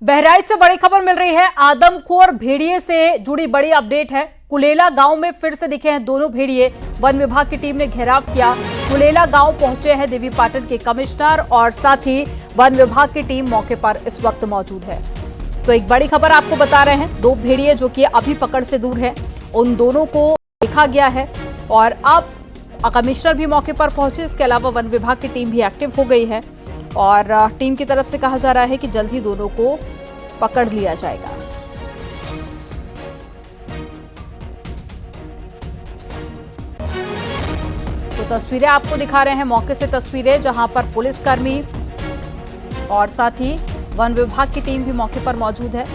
बहराइच से बड़ी खबर मिल रही है। आदमखोर भेड़िए से जुड़ी बड़ी अपडेट है। कुलेला गांव में फिर से दिखे हैं दोनों भेड़िए। वन विभाग की टीम ने घेराव किया। कुलेला गांव पहुंचे हैं देवीपाटन के कमिश्नर और साथ ही वन विभाग की टीम मौके पर इस वक्त मौजूद है। तो एक बड़ी खबर आपको बता रहे हैं, दो भेड़िए जो कि अभी पकड़ से दूर है, उन दोनों को देखा गया है और अब कमिश्नर भी मौके पर पहुंचे। इसके अलावा वन विभाग की टीम भी एक्टिव हो गई है और टीम की तरफ से कहा जा रहा है कि जल्द ही दोनों को पकड़ लिया जाएगा। तो तस्वीरें आपको दिखा रहे हैं, मौके से तस्वीरें जहां पर पुलिसकर्मी और साथ ही वन विभाग की टीम भी मौके पर मौजूद है।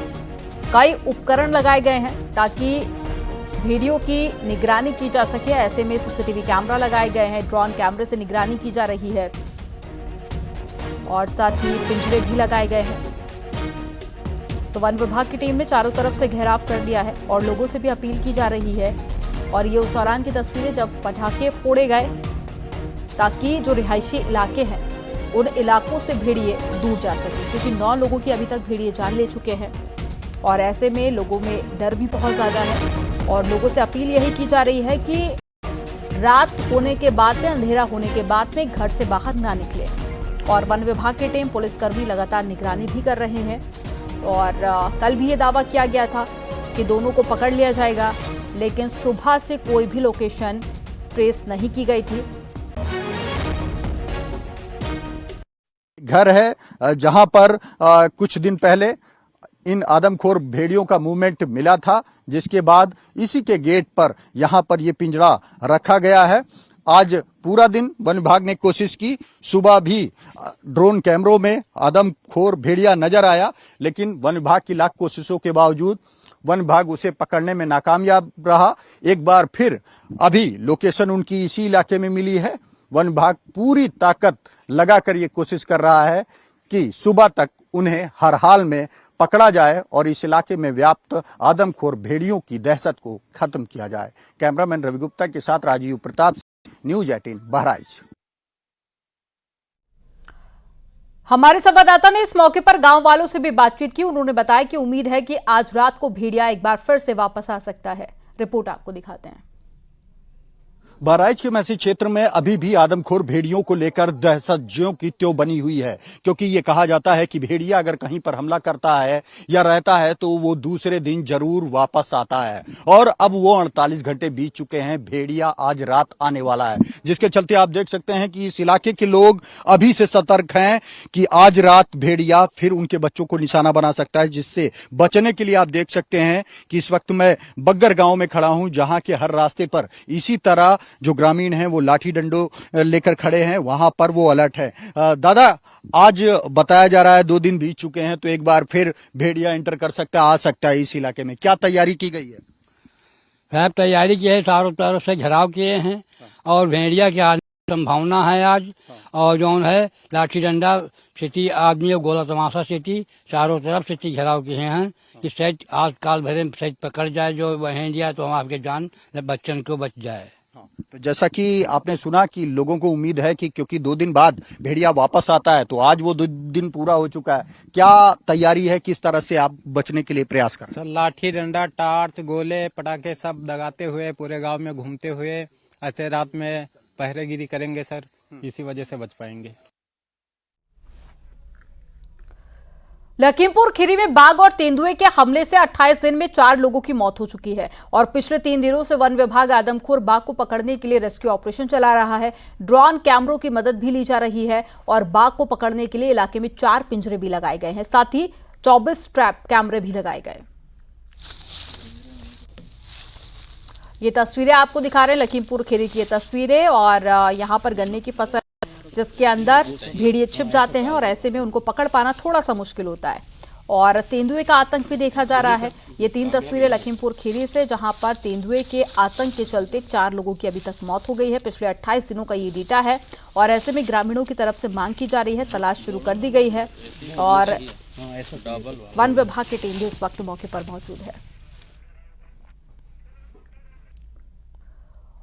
कई उपकरण लगाए गए हैं ताकि वीडियो की निगरानी की जा सके। ऐसे में सीसीटीवी कैमरा लगाए गए हैं, ड्रोन कैमरे से निगरानी की जा रही है और साथ ही पिंजरे भी लगाए गए हैं। तो वन विभाग की टीम ने चारों तरफ से घेराव कर लिया है और लोगों से भी अपील की जा रही है। और ये उस दौरान की तस्वीरें जब पटाखे फोड़े गए ताकि जो रिहायशी इलाके हैं उन इलाकों से भेड़िए दूर जा सके, क्योंकि 9 लोगों की अभी तक भेड़िए जान ले चुके हैं और ऐसे में लोगों में डर भी बहुत ज्यादा है। और लोगों से अपील यही की जा रही है कि रात होने के बाद में, अंधेरा होने के बाद में घर से बाहर ना निकले। और वन विभाग की टीम, पुलिसकर्मी लगातार निगरानी भी कर रहे हैं। और कल भी ये दावा किया गया था कि दोनों को पकड़ लिया जाएगा, लेकिन सुबह से कोई भी लोकेशन ट्रेस नहीं की गई थी। घर है जहां पर कुछ दिन पहले इन आदमखोर भेड़ियों का मूवमेंट मिला था, जिसके बाद इसी के गेट पर यहां पर ये पिंजरा रखा गया है। आज पूरा दिन वन विभाग ने कोशिश की, सुबह भी ड्रोन कैमरों में आदमखोर भेड़िया नजर आया, लेकिन वन विभाग की लाख कोशिशों के बावजूद वन विभाग उसे पकड़ने में नाकामयाब रहा। एक बार फिर अभी लोकेशन उनकी इसी इलाके में मिली है। वन विभाग पूरी ताकत लगाकर ये कोशिश कर रहा है कि सुबह तक उन्हें हर हाल में पकड़ा जाए और इस इलाके में व्याप्त आदमखोर भेड़ियों की दहशत को खत्म किया जाए। कैमरामैन रवि गुप्ता के साथ राजीव प्रताप, न्यूज 18 बहराइच। हमारे संवाददाता ने इस मौके पर गांव वालों से भी बातचीत की। उन्होंने बताया कि उम्मीद है कि आज रात को भेड़िया एक बार फिर से वापस आ सकता है। रिपोर्ट आपको दिखाते हैं। बहराइच के मैसी क्षेत्र में अभी भी आदमखोर भेड़ियों को लेकर दहशत ज्यों की त्यों बनी हुई है, क्योंकि ये कहा जाता है कि भेड़िया अगर कहीं पर हमला करता है या रहता है तो वो दूसरे दिन जरूर वापस आता है। और अब वो 48 घंटे बीत चुके हैं, भेड़िया आज रात आने वाला है, जिसके चलते आप देख सकते हैं कि इस इलाके के लोग अभी से सतर्क हैं कि आज रात भेड़िया फिर उनके बच्चों को निशाना बना सकता है। जिससे बचने के लिए आप देख सकते हैं कि इस वक्त मैं बग्गर गांव में खड़ा हूं, जहां के हर रास्ते पर इसी तरह जो ग्रामीण हैं वो लाठी डंडों लेकर खड़े हैं, वहां पर वो अलर्ट है। दादा, आज बताया जा रहा है 2 दिन बीत चुके हैं, तो एक बार फिर भेड़िया एंटर कर सकता है, आ सकता है इस इलाके में। क्या तैयारी की गई है? साहब तैयारी की है, चारों तरफ से घेराव किए हैं और भेड़िया की आने की संभावना है आज। और जो है लाठी डंडा स्थिति आदमी और गोला तमाशा स्थिति चारों तरफ स्थिति घेराव किए हैं कि शायद आज काल भरे शायद पकड़ जाए जो भेड़िया, तो हम आपके जान बच्चन को बच जाए। तो जैसा कि आपने सुना कि लोगों को उम्मीद है कि क्योंकि 2 दिन बाद भेड़िया वापस आता है, तो आज वो 2 दिन पूरा हो चुका है। क्या तैयारी है, किस तरह से आप बचने के लिए प्रयास कर? सर, लाठी डंडा, टार्च, गोले, पटाखे सब दगाते हुए पूरे गांव में घूमते हुए ऐसे रात में पहरेगिरी करेंगे सर, इसी वजह से बच पाएंगे। लखीमपुर खीरी में बाघ और तेंदुए के हमले से 28 दिन में 4 लोगों की मौत हो चुकी है और पिछले 3 दिनों से वन विभाग आदमखोर बाघ को पकड़ने के लिए रेस्क्यू ऑपरेशन चला रहा है। ड्रोन कैमरों की मदद भी ली जा रही है और बाघ को पकड़ने के लिए इलाके में 4 पिंजरे भी लगाए गए हैं, साथ ही 24 ट्रैप कैमरे भी लगाए गए। ये तस्वीरें आपको दिखा रहे हैं लखीमपुर खीरी की ये तस्वीरें, और यहाँ पर गन्ने की फसल जिसके अंदर भेड़िए छिप जाते हैं और ऐसे में उनको पकड़ पाना थोड़ा सा मुश्किल होता है। और तेंदुए का आतंक भी देखा जा रहा है। ये 3 तस्वीरें लखीमपुर खीरी से, जहां पर तेंदुए के आतंक के चलते 4 लोगों की अभी तक मौत हो गई है। पिछले 28 दिनों का ये डेटा है और ऐसे में ग्रामीणों की तरफ से मांग की जा रही है, तलाश शुरू कर दी गई है और वन विभाग की टीम भी इस वक्त मौके पर मौजूद है।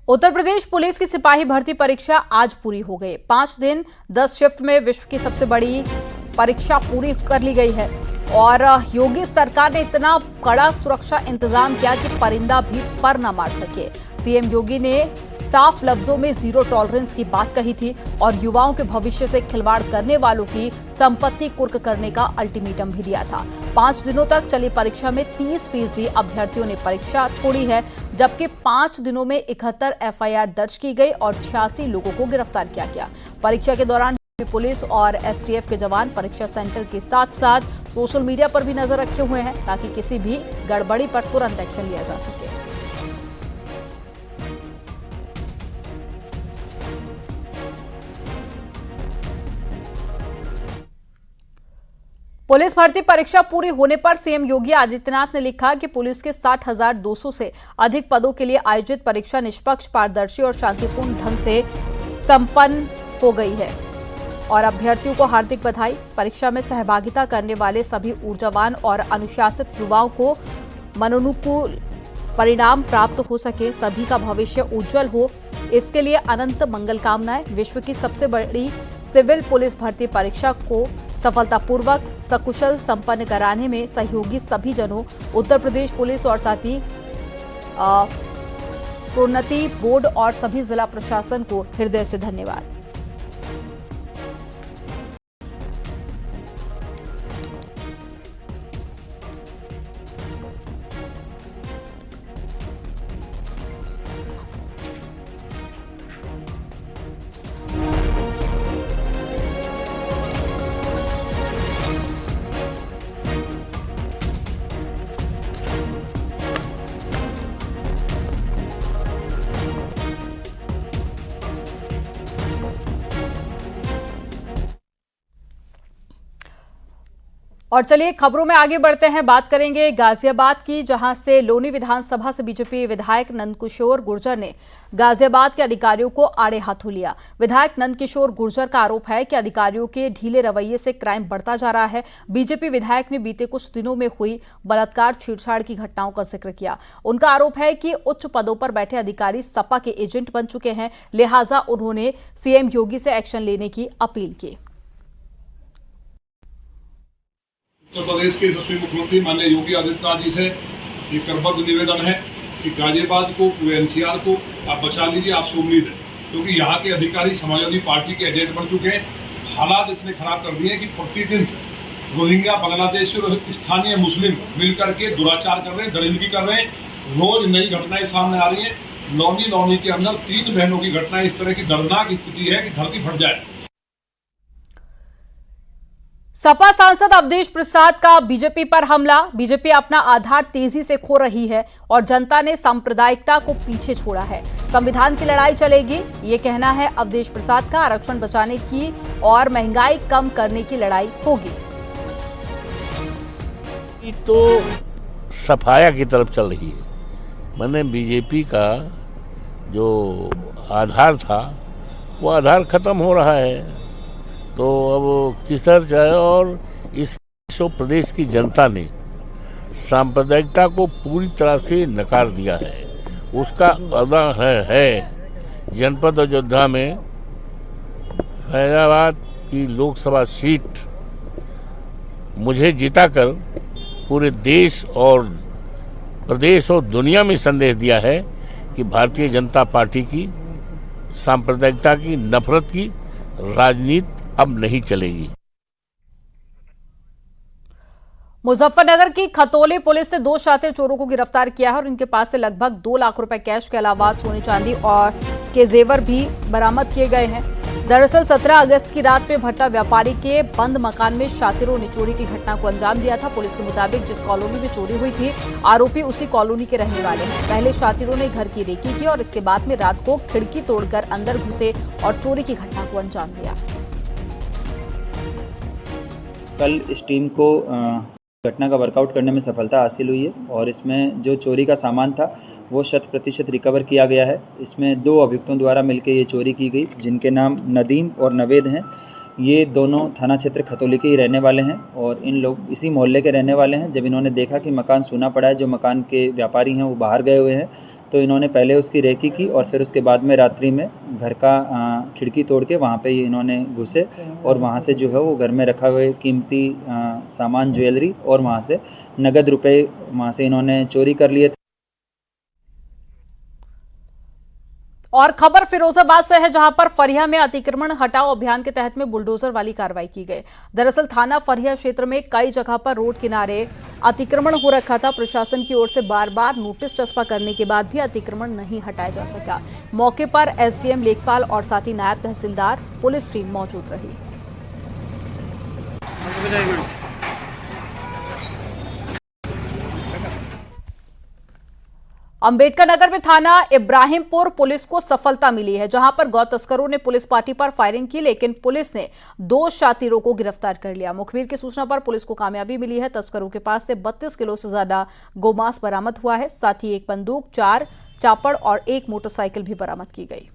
उत्तर प्रदेश पुलिस की सिपाही भर्ती परीक्षा आज पूरी हो गई। 5 दिन 10 शिफ्ट में विश्व की सबसे बड़ी परीक्षा पूरी कर ली गई है और योगी सरकार ने इतना कड़ा सुरक्षा इंतजाम किया कि परिंदा भी पर न मार सके। सीएम योगी ने साफ लफ्जों में जीरो टॉलरेंस की बात कही थी और युवाओं के भविष्य से खिलवाड़ करने वालों की संपत्ति कुर्क करने का अल्टीमेटम भी दिया था। 5 दिनों तक चली परीक्षा में 30% अभ्यर्थियों ने परीक्षा छोड़ी है, जबकि 5 दिनों में 71 एफआईआर दर्ज की गई और 86 लोगों को गिरफ्तार किया गया। परीक्षा के दौरान पुलिस और एसटीएफ के जवान परीक्षा सेंटर के साथ साथ सोशल मीडिया पर भी नजर रखे हुए हैं ताकि किसी भी गड़बड़ी पर तुरंत एक्शन लिया जा सके। पुलिस भर्ती परीक्षा पूरी होने पर सीएम योगी आदित्यनाथ ने लिखा कि पुलिस के 60,200 से अधिक पदों के लिए आयोजित परीक्षा निष्पक्ष, पारदर्शी और शांतिपूर्ण ढंग से संपन्न हो गई है और अभ्यर्थियों को हार्दिक बधाई। परीक्षा में सहभागिता करने वाले सभी ऊर्जावान और अनुशासित युवाओं को मनोनुकूल परिणाम प्राप्त हो सके, सभी का भविष्य उज्जवल हो, इसके लिए अनंत मंगल कामनाएं। विश्व की सबसे बड़ी सिविल पुलिस भर्ती परीक्षा को सफलतापूर्वक सकुशल संपन्न कराने में सहयोगी सभी जनों, उत्तर प्रदेश पुलिस और साथ ही प्रोन्नति बोर्ड और सभी जिला प्रशासन को हृदय से धन्यवाद। और चलिए खबरों में आगे बढ़ते हैं, बात करेंगे गाजियाबाद की, जहां से लोनी विधानसभा से बीजेपी विधायक नंदकिशोर गुर्जर ने गाजियाबाद के अधिकारियों को आड़े हाथों लिया। विधायक नंदकिशोर गुर्जर का आरोप है कि अधिकारियों के ढीले रवैये से क्राइम बढ़ता जा रहा है। बीजेपी विधायक ने बीते कुछ दिनों में हुई बलात्कार छेड़छाड़ की घटनाओं का जिक्र किया। उनका आरोप है कि उच्च पदों पर बैठे अधिकारी सपा के एजेंट बन चुके हैं, लिहाजा उन्होंने सीएम योगी से एक्शन लेने की अपील की। उत्तर प्रदेश के यशस्वी मुख्यमंत्री माननीय योगी आदित्यनाथ जी से ये करबद्ध निवेदन है कि गाजियाबाद को, एनसीआर को आप बचा लीजिए, आपसे उम्मीद है, क्योंकि यहाँ के अधिकारी समाजवादी पार्टी के एजेंट बन चुके हैं। हालात इतने खराब कर दिए कि प्रतिदिन रोहिंग्या, बांग्लादेशी और स्थानीय मुस्लिम मिलकर के दुराचार कर रहे हैं, दरिंदगी कर रहे हैं। रोज नई घटनाएं सामने आ रही हैं। लौनी के अंदर 3 बहनों की घटना इस तरह की दर्दनाक स्थिति है कि धरती फट जाए। सपा सांसद अवधेश प्रसाद का बीजेपी पर हमला। बीजेपी अपना आधार तेजी से खो रही है और जनता ने सांप्रदायिकता को पीछे छोड़ा है। संविधान की लड़ाई चलेगी, ये कहना है अवधेश प्रसाद का। आरक्षण बचाने की और महंगाई कम करने की लड़ाई होगी। तो सफाया की तरफ चल रही है। मैंने बीजेपी का जो आधार था वो आधार खत्म हो रहा है, तो अब किस तरह जाए। और इस प्रदेश की जनता ने सांप्रदायिकता को पूरी तरह से नकार दिया है। उसका उदाहरण है जनपद अयोध्या में फैजाबाद की लोकसभा सीट मुझे जिताकर पूरे देश और प्रदेश और दुनिया में संदेश दिया है कि भारतीय जनता पार्टी की सांप्रदायिकता की, नफरत की राजनीति अब नहीं चलेगी। मुजफ्फरनगर की खतौली पुलिस ने 2 शातिर चोरों को गिरफ्तार किया है और इनके पास से लगभग 2 लाख रुपए कैश के अलावा सोने चांदी और के जेवर भी बरामद किए गए हैं। दरअसल 17 अगस्त की रात में भट्टा व्यापारी के बंद मकान में शातिरों ने चोरी की घटना को अंजाम दिया था। पुलिस के मुताबिक जिस कॉलोनी में चोरी हुई थी, आरोपी उसी कॉलोनी के रहने वाले हैं। पहले शातिरों ने घर की रेकी की और इसके बाद में रात को खिड़की तोड़कर अंदर घुसे और चोरी की घटना को अंजाम दिया। कल इस टीम को घटना का वर्कआउट करने में सफलता हासिल हुई है और इसमें जो चोरी का सामान था वो 100% रिकवर किया गया है। इसमें 2 अभियुक्तों द्वारा मिलकर ये चोरी की गई, जिनके नाम नदीम और नवेद हैं। ये दोनों थाना क्षेत्र खतौली के ही रहने वाले हैं और इन लोग इसी मोहल्ले के रहने वाले हैं। जब इन्होंने देखा कि मकान सूना पड़ा है, जो मकान के व्यापारी हैं वो बाहर गए हुए हैं, तो इन्होंने पहले उसकी रेकी की और फिर उसके बाद में रात्रि में घर का खिड़की तोड़ के वहाँ पे इन्होंने घुसे और वहाँ से जो है वो घर में रखा हुए कीमती सामान, ज्वेलरी और वहाँ से नगद रुपए वहाँ से इन्होंने चोरी कर लिए थे। और खबर फिरोजाबाद से है, जहां पर फरिया में अतिक्रमण हटाओ अभियान के तहत में बुलडोजर वाली कार्रवाई की गई। दरअसल थाना फरिया क्षेत्र में कई जगह पर रोड किनारे अतिक्रमण हो रखा था। प्रशासन की ओर से बार बार नोटिस चस्पा करने के बाद भी अतिक्रमण नहीं हटाया जा सका। मौके पर एसडीएम लेखपाल और साथ ही नायब तहसीलदार पुलिस टीम मौजूद रही। अंबेडकर नगर में थाना इब्राहिमपुर पुलिस को सफलता मिली है, जहां पर गौ तस्करों ने पुलिस पार्टी पर फायरिंग की, लेकिन पुलिस ने 2 शातिरों को गिरफ्तार कर लिया। मुखबिर की सूचना पर पुलिस को कामयाबी मिली है। तस्करों के पास से 32 किलो से ज्यादा गोमांस बरामद हुआ है। साथ ही 1 बंदूक, 4 चापड़ और 1 मोटरसाइकिल भी बरामद की गई।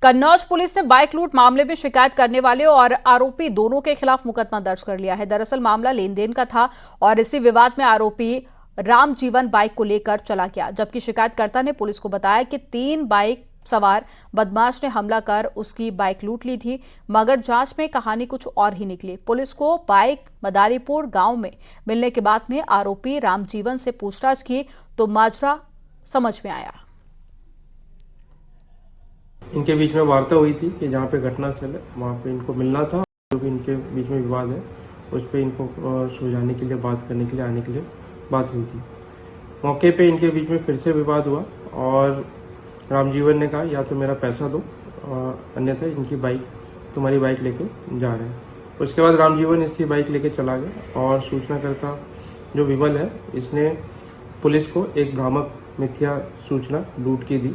कन्नौज पुलिस ने बाइक लूट मामले में शिकायत करने वाले और आरोपी दोनों के खिलाफ मुकदमा दर्ज कर लिया है। दरअसल मामला लेन देन का था और इसी विवाद में आरोपी रामजीवन बाइक को लेकर चला गया, जबकि शिकायतकर्ता ने पुलिस को बताया कि 3 बाइक सवार बदमाश ने हमला कर उसकी बाइक लूट ली थी, मगर जांच में कहानी कुछ और ही निकली। पुलिस को बाइक मदारीपुर गांव में मिलने के बाद में आरोपी रामजीवन से पूछताछ की तो माजरा समझ में आया। इनके बीच में वार्ता हुई थी कि जहाँ पे घटनास्थल है वहाँ पे इनको मिलना था। जो भी इनके बीच में विवाद है उस पर इनको सुलझाने के लिए, बात करने के लिए, आने के लिए बात हुई थी। मौके पे इनके बीच में फिर से विवाद हुआ और रामजीवन ने कहा या तो मेरा पैसा दो, अन्यथा इनकी बाइक, तुम्हारी बाइक लेके जा रहे हैं। उसके बाद रामजीवन इसकी बाइक लेके चला गया और सूचनाकर्ता जो विमल है इसने पुलिस को एक भ्रामक मिथ्या सूचना लूट की दी।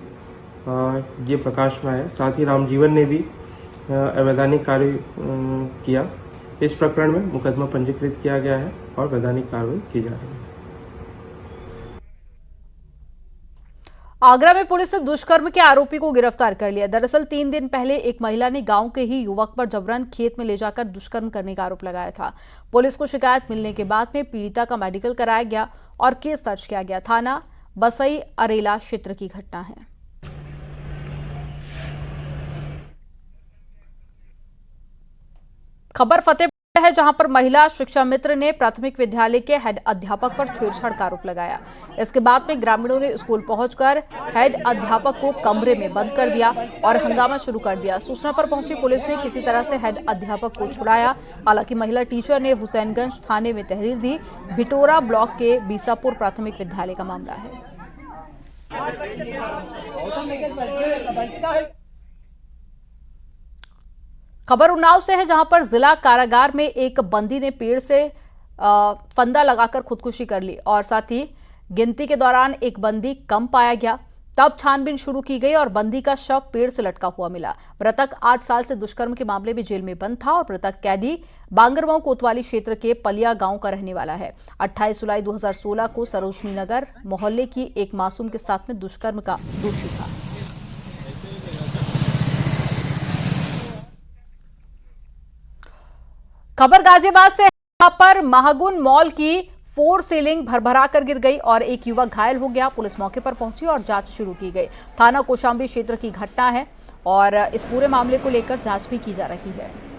ये प्रकाश में आया। साथ ही रामजीवन ने भी अवैधानिक कार्य किया। इस प्रकरण में मुकदमा पंजीकृत किया गया है और वैधानिक कार्रवाई की जा रही है। आगरा में पुलिस ने दुष्कर्म के आरोपी को गिरफ्तार कर लिया। दरअसल 3 दिन पहले एक महिला ने गांव के ही युवक पर जबरन खेत में ले जाकर दुष्कर्म करने का आरोप लगाया था। पुलिस को शिकायत मिलने के बाद में पीड़िता का मेडिकल कराया गया और केस दर्ज किया गया। थाना बसई अरेला क्षेत्र की घटना है। खबर फतेहपुर है, जहां पर महिला शिक्षा मित्र ने प्राथमिक विद्यालय के हेड अध्यापक पर छेड़छाड़ का आरोप लगाया। इसके बाद में ग्रामीणों ने स्कूल पहुंचकर हेड अध्यापक को कमरे में बंद कर दिया और हंगामा शुरू कर दिया। सूचना पर पहुंची पुलिस ने किसी तरह से हेड अध्यापक को छुड़ाया। हालांकि महिला टीचर ने हुसैनगंज थाने में तहरीर दी। भिटोरा ब्लॉक के बीसापुर प्राथमिक विद्यालय का मामला है। खबर उन्नाव से है, जहां पर जिला कारागार में एक बंदी ने पेड़ से फंदा लगाकर खुदकुशी कर ली और साथ ही गिनती के दौरान एक बंदी कम पाया गया। तब छानबीन शुरू की गई और बंदी का शव पेड़ से लटका हुआ मिला। मृतक 8 साल से दुष्कर्म के मामले में जेल में बंद था और मृतक कैदी बांगरगांव कोतवाली क्षेत्र के पलिया गांव का रहने वाला है। 28 जुलाई 2016 को सरोजनी नगर मोहल्ले की एक मासूम के साथ में दुष्कर्म का दोषी था। खबर गाजियाबाद से, यहां पर महागुन मॉल की 4 सीलिंग भरभरा कर गिर गई और एक युवक घायल हो गया। पुलिस मौके पर पहुंची और जांच शुरू की गई। थाना कौशाम्बी क्षेत्र की घटना है और इस पूरे मामले को लेकर जांच भी की जा रही है।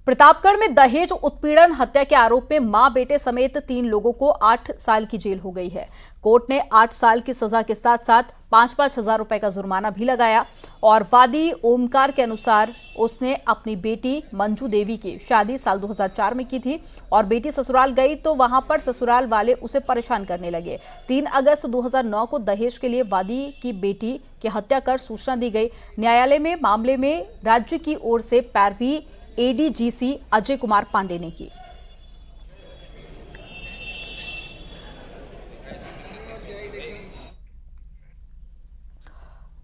प्रतापगढ़ में दहेज उत्पीड़न हत्या के आरोप में मां बेटे समेत 3 लोगों को 8 साल की जेल हो गई है। कोर्ट ने 8 साल की सजा के साथ साथ 5-5 हजार रुपए का जुर्माना भी लगाया और वादी ओमकार के अनुसार उसने अपनी बेटी मंजू देवी की शादी साल 2004 में की थी और बेटी ससुराल गई तो वहां पर ससुराल वाले उसे परेशान करने लगे। 3 अगस्त 2009 को दहेज के लिए वादी की बेटी की हत्या कर सूचना दी गई। न्यायालय में मामले में राज्य की ओर से पैरवी एडीजीसी अजय कुमार पांडे ने की।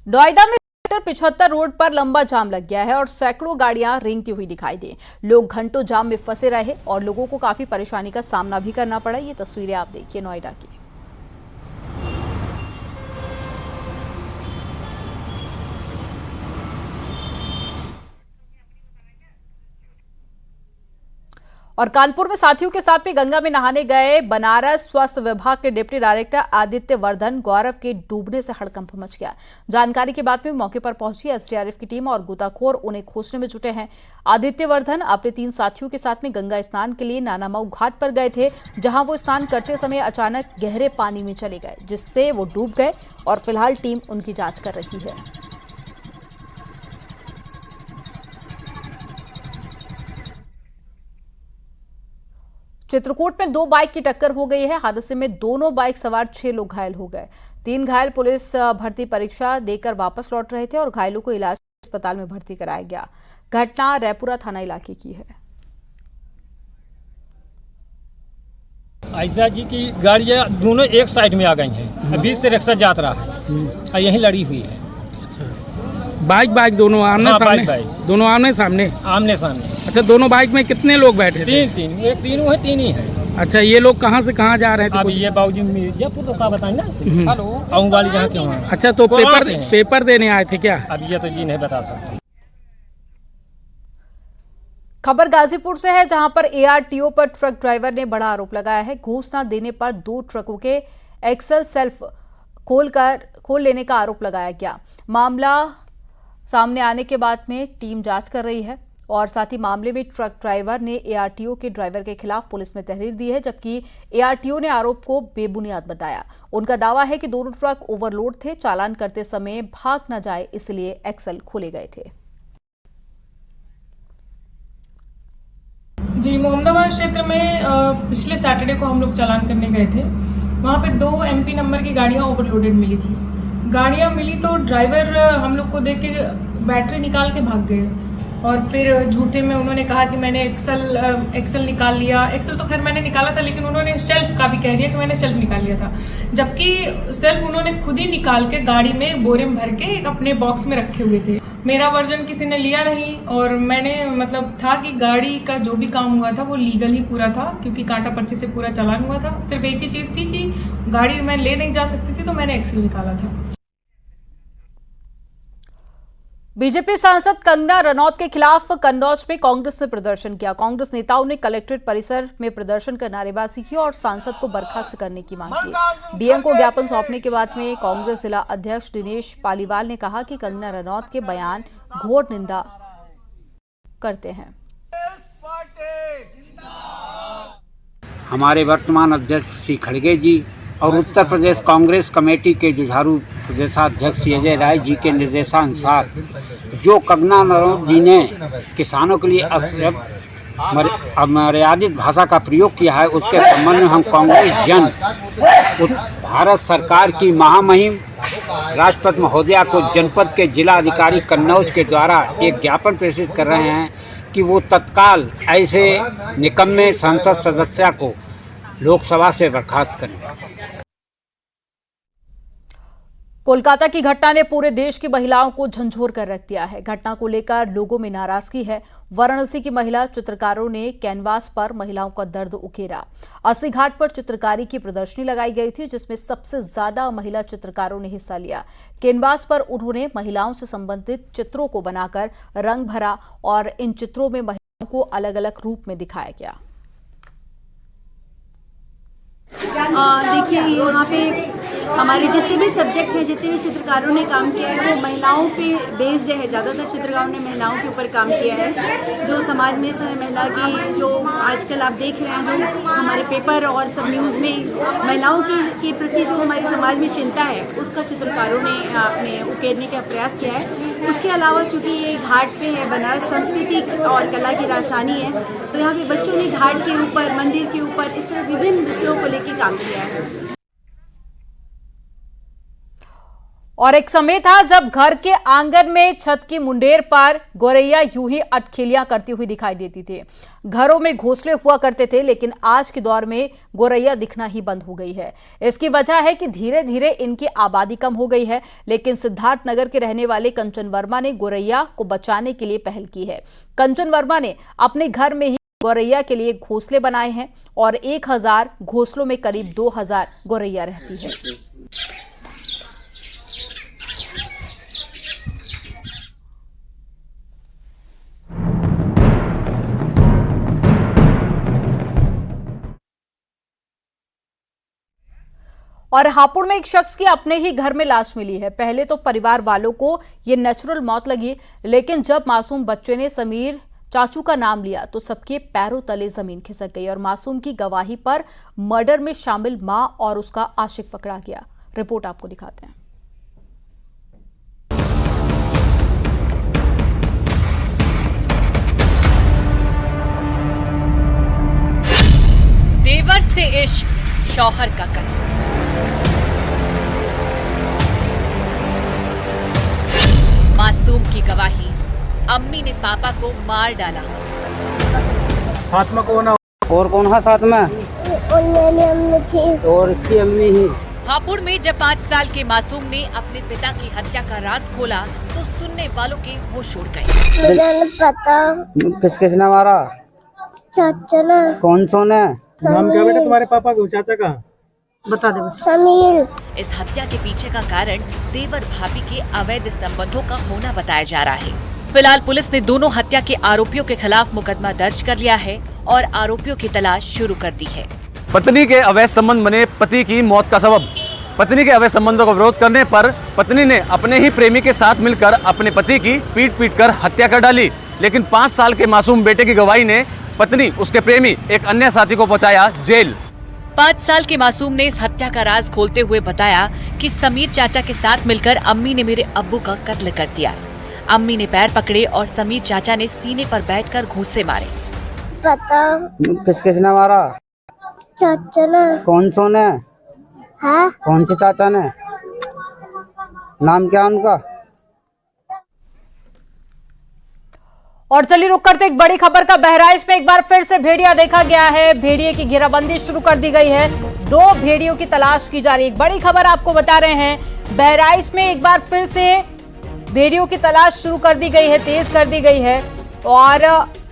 नोएडा में सेक्टर 75 रोड पर लंबा जाम लग गया है और सैकड़ों गाड़ियां रेंगती हुई दिखाई दी। लोग घंटों जाम में फंसे रहे और लोगों को काफी परेशानी का सामना भी करना पड़ा। ये तस्वीरें आप देखिए नोएडा की। और कानपुर में साथियों के साथ में गंगा में नहाने गए बनारस स्वास्थ्य विभाग के डिप्टी डायरेक्टर आदित्य वर्धन गौरव के डूबने से हड़कंप मच गया। जानकारी के बाद में मौके पर पहुंची एसडीआरएफ की टीम और गोताखोर उन्हें खोजने में जुटे हैं। आदित्य वर्धन अपने 3 साथियों के साथ में गंगा स्नान के लिए नानामऊ घाट पर गए थे, जहां वो स्नान करते समय अचानक गहरे पानी में चले गए, जिससे वो डूब गए और फिलहाल टीम उनकी जांच कर रही है। चित्रकूट में 2 बाइक की टक्कर हो गई है। हादसे में दोनों बाइक सवार 6 लोग घायल हो गए। 3 घायल पुलिस भर्ती परीक्षा देकर वापस लौट रहे थे और घायलों को इलाज अस्पताल में भर्ती कराया गया। घटना रैपुरा थाना इलाके की है। ऐसा जी की गाड़ियाँ दोनों एक साइड में आ गई हैं, बीच से रिक्शा जात रहा है और यहीं लड़ी हुई है। बाइक दोनों आमने सामने? बाइक दोनों आमने सामने? आमने सामने। अच्छा, दोनों बाइक में कितने लोग बैठे थे? तीन एक तीनों है, 3 ही है। अच्छा, ये लोग कहाँ से कहाँ जा रहे थे? अब ये बाबूजी मिर्जापुर तो का बताएं ना। हेलो, आऊँ वाली जहाँ के वहाँ। अच्छा, तो पेपर देने आए थे क्या? अब ये तो जी नहीं बता सकते। खबर गाजीपुर से है, जहां पर एआरटीओ पर ट्रक ड्राइवर ने बड़ा आरोप लगाया है। घूस न देने पर 2 ट्रकों के एक्सल सेल्फ खोल लेने का आरोप लगाया गया। मामला सामने आने के बाद में टीम जांच कर रही है और साथ ही मामले में ट्रक ड्राइवर ने एआरटीओ के ड्राइवर के खिलाफ पुलिस में तहरीर दी है, जबकि एआरटीओ ने आरोप को बेबुनियाद बताया। उनका दावा है कि दोनों ट्रक ओवरलोड थे, चालान करते समय भाग न जाए इसलिए एक्सल खोले गए थे। जी, मोहम्मदाबाद क्षेत्र में पिछले सैटरडे को हम लोग चालान करने गए थे। वहाँ पे 2 MP नंबर की गाड़ियाँ ओवरलोडेड मिली थी। गाड़ियाँ मिली तो ड्राइवर हम लोग को देख के बैटरी निकाल के भाग गए और फिर झूठे में उन्होंने कहा कि मैंने एक्सल निकाल लिया। एक्सल तो खैर मैंने निकाला था, लेकिन उन्होंने शेल्फ का भी कह दिया कि मैंने शेल्फ निकाल लिया था, जबकि शेल्फ उन्होंने खुद ही निकाल के गाड़ी में बोरे में भर के एक अपने बॉक्स में रखे हुए थे। मेरा वर्जन किसी ने लिया नहीं और मैंने मतलब था कि गाड़ी का जो भी काम हुआ था वो लीगल ही पूरा था, क्योंकि कांटा पर्ची से पूरा चालान हुआ था। सिर्फ एक ही चीज़ थी कि गाड़ी मैं ले नहीं जा सकती थी, तो मैंने एक्सल निकाला था। बीजेपी सांसद कंगना रनौत के खिलाफ कन्नौज में कांग्रेस ने प्रदर्शन किया। कांग्रेस नेताओं ने कलेक्ट्रेट परिसर में प्रदर्शन कर नारेबाजी की और सांसद को बर्खास्त करने की मांग की। डीएम को ज्ञापन सौंपने के बाद में कांग्रेस जिला अध्यक्ष दिनेश पालीवाल ने कहा कि कंगना रनौत के बयान घोर निंदा करते हैं। हमारे वर्तमान अध्यक्ष श्री खड़गे जी और उत्तर प्रदेश कांग्रेस कमेटी के जुझारू प्रदेशाध्यक्ष अजय राय जी के निर्देशानुसार जो कंगना रनौत जी ने किसानों के लिए अमर्यादित भाषा का प्रयोग किया है, उसके संबंध में हम कांग्रेस जन भारत सरकार की महामहिम राष्ट्रपति महोदया को जनपद के जिला अधिकारी कन्नौज के द्वारा एक ज्ञापन प्रेषित कर रहे हैं कि वो तत्काल ऐसे निकम्मे संसद सदस्य को लोकसभा से बर्खास्त करें। कोलकाता की घटना ने पूरे देश की महिलाओं को झंझोर कर रख दिया है। घटना को लेकर लोगों में नाराजगी है। वाराणसी की महिला चित्रकारों ने कैनवास पर महिलाओं का दर्द उकेरा। अस्सी घाट पर चित्रकारी की प्रदर्शनी लगाई गई थी, जिसमें सबसे ज्यादा महिला चित्रकारों ने हिस्सा लिया। कैनवास पर उन्होंने महिलाओं से संबंधित चित्रों को बनाकर रंग भरा और इन चित्रों में महिलाओं को अलग अलग रूप में दिखाया गया। देखिए, यहाँ पे हमारे जितने भी सब्जेक्ट हैं, जितने भी चित्रकारों ने काम किया है, वो महिलाओं पे बेस्ड है। ज़्यादातर चित्रकारों ने महिलाओं के ऊपर काम किया है। जो समाज में महिला की जो आजकल आप देख रहे हैं, जो हमारे पेपर और सब न्यूज़ में महिलाओं के प्रति जो हमारे समाज में चिंता है, उसका चित्रकारों ने अपने उकेरने का प्रयास किया है। उसके अलावा चूँकि ये घाट पे है, बनारस संस्कृति और कला की राजधानी है, तो यहाँ पे बच्चों ने घाट के ऊपर, मंदिर के ऊपर इस तरह विभिन्न विषयों को लेकर काम किया है। और एक समय था जब घर के आंगन में छत की मुंडेर पर गोरैया यूं ही अटखेलियां करती हुई दिखाई देती थी। घरों में घोंसले हुआ करते थे, लेकिन आज के दौर में गोरैया दिखना ही बंद हो गई है। इसकी वजह है कि धीरे धीरे इनकी आबादी कम हो गई है। लेकिन सिद्धार्थनगर के रहने वाले कंचन वर्मा ने गोरैया को बचाने के लिए पहल की है। कंचन वर्मा ने अपने घर में ही गोरैया के लिए घोंसले बनाए हैं और 1000 घोंसलों में करीब 2000 गोरैया रहती है। और हापुड़ में एक शख्स की अपने ही घर में लाश मिली है। पहले तो परिवार वालों को ये नेचुरल मौत लगी, लेकिन जब मासूम बच्चे ने समीर चाचू का नाम लिया तो सबके पैरों तले जमीन खिसक गई और मासूम की गवाही पर मर्डर में शामिल मां और उसका आशिक पकड़ा गया। रिपोर्ट आपको दिखाते हैं। देवर से इश्क, शौहर का कत्ल। मासूम की गवाही, अम्मी ने पापा को मार डाला। साथ में कौन है? और कौन है साथ में? और मेरी अम्मी थी। और इसकी अम्मी ही। हापुड़ में जब 5 साल के मासूम ने अपने पिता की हत्या का राज खोला तो सुनने वालों के होश उड़ गए। मुझे नहीं पता किसने मारा? चाचा ने। कौन सो ने? नाम क्या बेटा तुम्हारे पापा को, चाचा का? बता दे। समीर। इस हत्या के पीछे का कारण देवर भाभी के अवैध संबंधों का होना बताया जा रहा है। फिलहाल पुलिस ने दोनों हत्या के आरोपियों के खिलाफ मुकदमा दर्ज कर लिया है और आरोपियों की तलाश शुरू कर दी है। पत्नी के अवैध संबंध बने पति की मौत का सबब। पत्नी के अवैध संबंधों का विरोध करने पर पत्नी ने अपने ही प्रेमी के साथ मिलकर अपने पति की पीट कर हत्या कर डाली, लेकिन 5 साल के मासूम बेटे की गवाही ने पत्नी, उसके प्रेमी, एक अन्य साथी को पहुंचाया जेल। 5 साल के मासूम ने इस हत्या का राज खोलते हुए बताया कि समीर चाचा के साथ मिलकर अम्मी ने मेरे अब्बू का कत्ल कर दिया। अम्मी ने पैर पकड़े और समीर चाचा ने सीने पर बैठकर घूंसे मारे। पता किसने मारा? चाचा ने। कौन सो ने? हाँ? कौन से चाचा ने? नाम क्या उनका? और चलिए रुक करते एक बड़ी खबर का। बहराइच में एक बार फिर से भेड़िया देखा गया है। भेड़िए की घेराबंदी शुरू कर दी गई है। 2 भेड़ियों की तलाश की जा रही है। एक बड़ी खबर आपको बता रहे हैं। बहराइच में एक बार फिर से भेड़ियों की तलाश शुरू कर दी गई है, तेज कर दी गई है और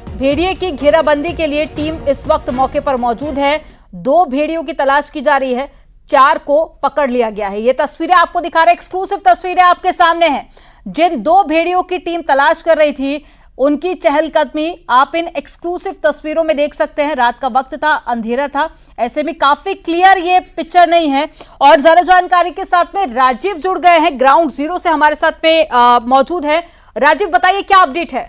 भेड़िए की घेराबंदी के लिए टीम इस वक्त मौके पर मौजूद है। 2 भेड़ियों की तलाश की जा रही है, 4 को पकड़ लिया गया है। ये तस्वीरें आपको दिखा रहे, एक्सक्लूसिव तस्वीरें आपके सामने हैं। जिन 2 भेड़ियों की टीम तलाश कर रही थी उनकी चहलकदमी आप इन एक्सक्लूसिव तस्वीरों में देख सकते हैं। रात का वक्त था, अंधेरा था, ऐसे में काफी क्लियर ये पिक्चर नहीं है। और ज्यादा जानकारी के साथ में राजीव जुड़ गए हैं, ग्राउंड जीरो से हमारे साथ में मौजूद है। राजीव बताइए क्या अपडेट है?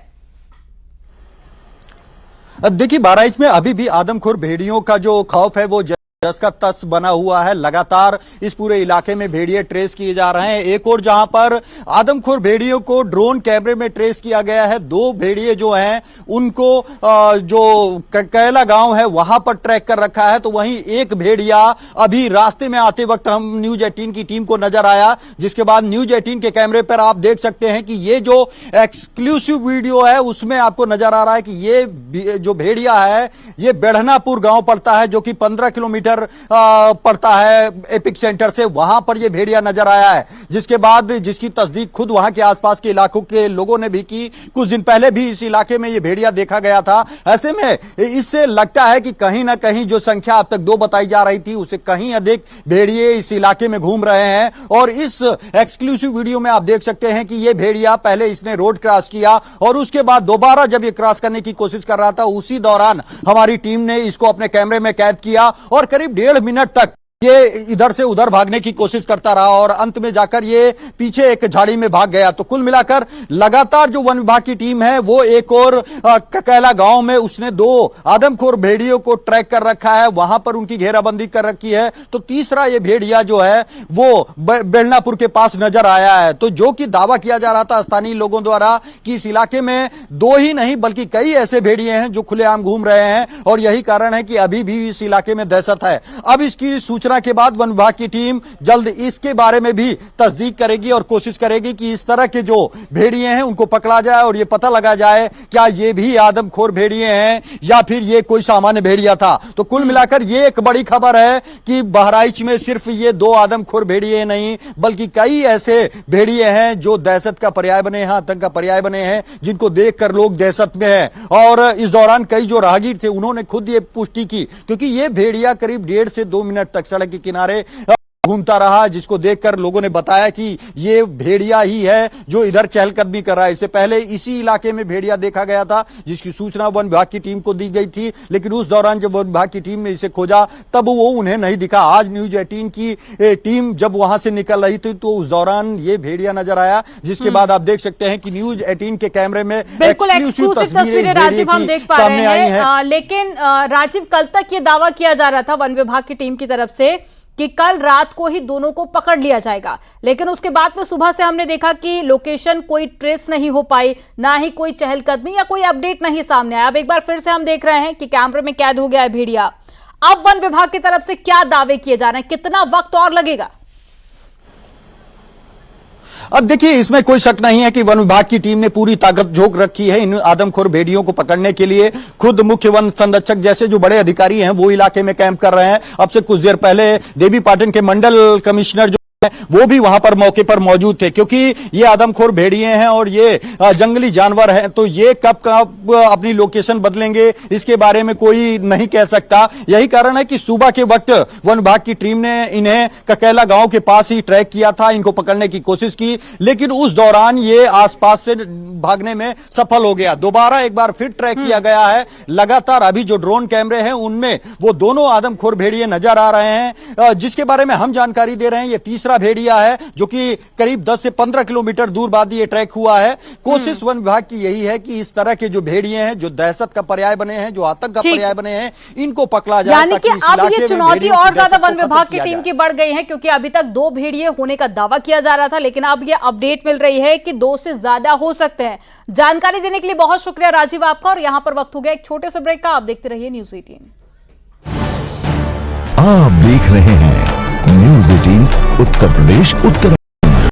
देखिए, बहराइच में अभी भी आदमखोर भेड़ियों का जो खौफ है वो जस का तस बना हुआ है। लगातार इस पूरे इलाके में भेड़िए ट्रेस किए जा रहे हैं। एक और जहां पर आदमखोर भेड़ियों को ड्रोन कैमरे में ट्रेस किया गया है। 2 भेड़िए जो हैं उनको जो कैला गांव है वहां पर ट्रैक कर रखा है, तो वहीं एक भेड़िया अभी रास्ते में आते वक्त हम न्यूज 18 की टीम को नजर आया, जिसके बाद न्यूज 18 के कैमरे पर आप देख सकते हैं कि ये जो एक्सक्लूसिव वीडियो है उसमें आपको नजर आ रहा है कि ये जो भेड़िया है ये बेढ़नापुर गांव पड़ता है, जो कि 15 किलोमीटर पड़ता है एपिक सेंटर से। वहां पर यह भेड़िया नजर आया है, जिसके बाद जिसकी तस्दीक खुद वहां के आसपास के इलाकों के लोगों ने भी की। कुछ दिन पहले भी इस इलाके में यह भेड़िया देखा गया था। ऐसे में इससे लगता है कि कहीं ना कहीं जो संख्या अब तक 2 बताई जा रही थी उससे कहीं अधिक भेड़िए इस इलाके में घूम रहे हैं। और इस एक्सक्लूसिव वीडियो में आप देख सकते हैं कि यह भेड़िया पहले इसने रोड क्रॉस किया और उसके बाद दोबारा जब यह क्रॉस करने की कोशिश कर रहा था उसी दौरान हमारी टीम ने इसको अपने कैमरे में कैद किया और करीब 1.5 मिनट तक ये इधर से उधर भागने की कोशिश करता रहा और अंत में जाकर ये पीछे एक झाड़ी में भाग गया। तो कुल मिलाकर लगातार जो वन विभाग की टीम है वो एक और ककैला गांव में उसने 2 आदमखोर भेड़ियों को ट्रैक कर रखा है, वहां पर उनकी घेराबंदी कर रखी है। तो तीसरा ये भेड़िया जो है वो बेलनापुर के पास नजर आया है। तो जो कि दावा किया जा रहा था स्थानीय लोगों द्वारा कि इस इलाके में 2 ही नहीं बल्कि कई ऐसे भेड़िए हैं जो खुलेआम घूम रहे हैं और यही कारण है कि अभी भी इस इलाके में दहशत है। अब इसकी सूचना के बाद वन विभाग की टीम जल्द इसके बारे में भी तस्दीक करेगी और कोशिश करेगी कि इस तरह के जो भेड़िए हैं उनको पकड़ा जाए और यह पता लगा जाए क्या ये भी आदमखोर भेड़िए हैं या फिर ये कोई सामान्य भेड़िया था। तो कुल मिलाकर ये एक बड़ी खबर है कि बहराइच में सिर्फ ये 2 आदमखोर भेड़िए नहीं बल्कि कई ऐसे भेड़िए हैं जो दहशत का पर्याय बने हैं, आतंक का पर्याय बने हैं, जिनको देखकर लोग दहशत में हैं। और इस दौरान कई जो राहगीर थे उन्होंने खुद ये पुष्टि की, क्योंकि ये भेड़िया करीब 1.5 से 2 मिनट तक सड़क के किनारे घूमता रहा, जिसको देखकर लोगों ने बताया कि ये भेड़िया ही है जो इधर चहलकदमी कर रहा है। इससे पहले इसी इलाके में भेड़िया देखा गया था, जिसकी सूचना वन विभाग की टीम को दी गई थी, लेकिन उस दौरान जब वन विभाग की टीम ने इसे खोजा तब वो उन्हें नहीं दिखा। आज न्यूज 18 की टीम जब वहां से निकल रही थी तो उस दौरान ये भेड़िया नजर आया, जिसके बाद आप देख सकते हैं कि न्यूज 18 के कैमरे में बिल्कुल एक्सक्लूसिव तस्वीरें राजीव हम देख पा रहे हैं। लेकिन राजीव, कल तक ये दावा किया जा रहा था वन विभाग की टीम की तरफ से कि कल रात को ही दोनों को पकड़ लिया जाएगा, लेकिन उसके बाद में सुबह से हमने देखा कि लोकेशन कोई ट्रेस नहीं हो पाई, ना ही कोई चहलकदमी या कोई अपडेट नहीं सामने आया। अब एक बार फिर से हम देख रहे हैं कि कैमरे में कैद हो गया है भेड़िया। अब वन विभाग की तरफ से क्या दावे किए जा रहे हैं, कितना वक्त और लगेगा? अब देखिए, इसमें कोई शक नहीं है कि वन विभाग की टीम ने पूरी ताकत झोंक रखी है इन आदमखोर भेड़ियों को पकड़ने के लिए। खुद मुख्य वन संरक्षक जैसे जो बड़े अधिकारी हैं वो इलाके में कैंप कर रहे हैं। अब से कुछ देर पहले देवीपाटन के मंडल कमिश्नर वो भी वहां पर मौके पर मौजूद थे, क्योंकि ये आदमखोर भेड़िए हैं और ये जंगली जानवर हैं, तो ये कब अपनी लोकेशन बदलेंगे इसके बारे में कोई नहीं कह सकता। यही कारण है कि सुबह के वक्त वन विभाग की टीम ने इन्हें ककेला गांव के पास ही ट्रैक किया था, इनको पकड़ने की कोशिश की, लेकिन उस दौरान ये आसपास से भागने में सफल हो गया। दोबारा एक बार फिर ट्रैक किया गया है। लगातार अभी जो ड्रोन कैमरे हैं उनमें वो दोनों आदमखोर भेड़िए नजर आ रहे हैं। जिसके बारे में हम जानकारी दे रहे हैं, ये तीसरा भेड़िया है जो कि करीब 10 से 15 किलोमीटर दूर बाद ये ट्रैक हुआ है। कोशिश वन विभाग की यही है कि इस तरह के जो भेड़िए हैं, जो दहशत का पर्याय बने हैं, जो आतंक का पर्याय बने हैं, इनको पकड़ा जाए। यानी कि अब ये चुनौती और ज्यादा वन विभाग की टीम की बढ़ गई है, क्योंकि अभी तक 2 भेड़िए होने का दावा किया जा रहा था, लेकिन अब ये अपडेट मिल रही है कि 2 से ज्यादा हो सकते हैं। जानकारी देने के लिए बहुत शुक्रिया राजीव आपका। और यहां पर वक्त हो गया एक छोटे से ब्रेक का। आप देखते रहिए न्यूज़ 18। आप देख रहे हैं न्यूज़ 18 उत्तर प्रदेश उत्तर